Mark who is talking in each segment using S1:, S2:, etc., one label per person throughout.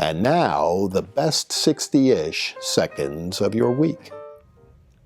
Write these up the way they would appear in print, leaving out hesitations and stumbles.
S1: And now, the best 60-ish seconds of your week.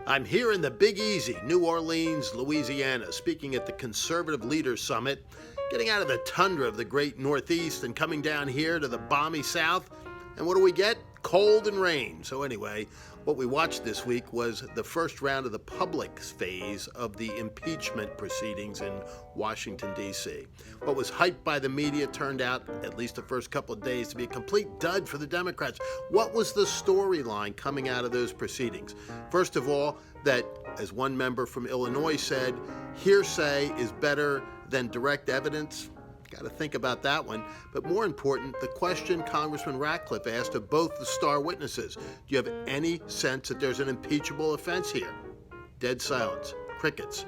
S2: I'm here in the Big Easy, New Orleans, Louisiana, speaking at the Conservative Leaders Summit, getting out of the tundra of the great Northeast and coming down here to the balmy South. And what do we get? Cold and rain. So anyway, what we watched this week was the first round of the public phase of the impeachment proceedings in Washington, D.C. What was hyped by the media turned out, at least the first couple of days, to be a complete dud for the Democrats. What was the storyline coming out of those proceedings? First of all, that, as one member from Illinois said, hearsay is better than direct evidence. Got to think about that one. But more important, the question Congressman Ratcliffe asked of both the star witnesses: do you have any sense that there's an impeachable offense here? Dead silence. Crickets.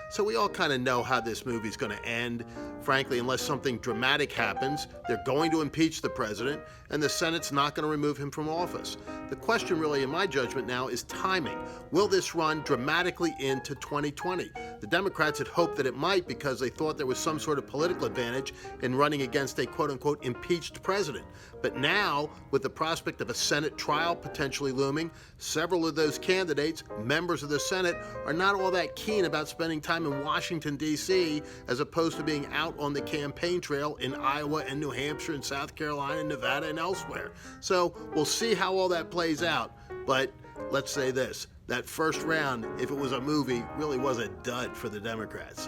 S2: So we all kind of know how this movie's going to end. Frankly, unless something dramatic happens, they're going to impeach the president, and the Senate's not going to remove him from office. The question really, in my judgment now, is timing. Will this run dramatically into 2020? The Democrats had hoped that it might because they thought there was some sort of political advantage in running against a quote-unquote impeached president. But now, with the prospect of a Senate trial potentially looming, several of those candidates, members of the Senate, are not all that keen about spending time in Washington, D.C., as opposed to being out on the campaign trail in Iowa and New Hampshire and South Carolina and Nevada and elsewhere. So we'll see how all that plays out. But let's say this, that first round, if it was a movie, really was a dud for the Democrats.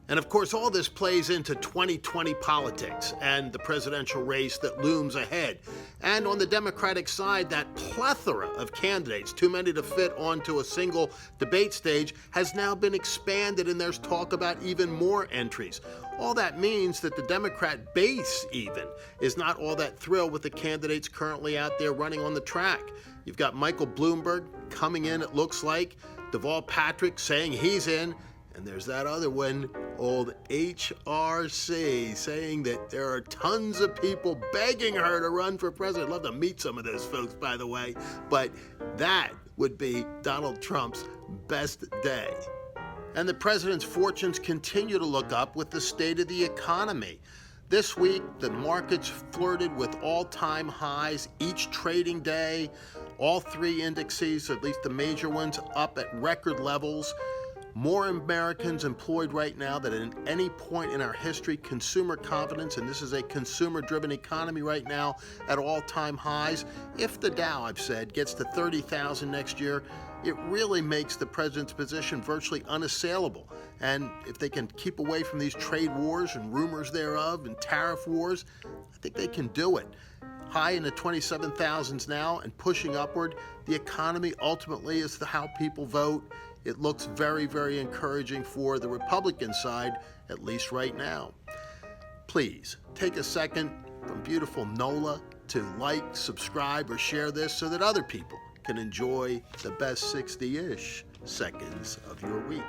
S2: And of course, all this plays into 2020 politics and the presidential race that looms ahead. And on the Democratic side, that plethora of candidates, too many to fit onto a single debate stage, has now been expanded, and there's talk about even more entries. All that means that the Democrat base even is not all that thrilled with the candidates currently out there running on the track. You've got Michael Bloomberg coming in, it looks like, Deval Patrick saying he's in, and there's that other one, old HRC, saying that there are tons of people begging her to run for president. I'd love to meet some of those folks, by the way. But that would be Donald Trump's best day. And the president's fortunes continue to look up with the state of the economy. This week, the markets flirted with all-time highs each trading day. All three indices, at least the major ones, up at record levels. More Americans employed right now than at any point in our history. Consumer confidence, and this is a consumer-driven economy right now, at all-time highs. If the Dow, I've said, gets to 30,000 next year, it really makes the president's position virtually unassailable. And if they can keep away from these trade wars and rumors thereof and tariff wars, I think they can do it. High in the 27,000s now and pushing upward. The economy ultimately is how people vote. It looks very, very encouraging for the Republican side, at least right now. Please take a second from beautiful Nola to like, subscribe, or share this so that other people can enjoy the best 60-ish seconds of your week.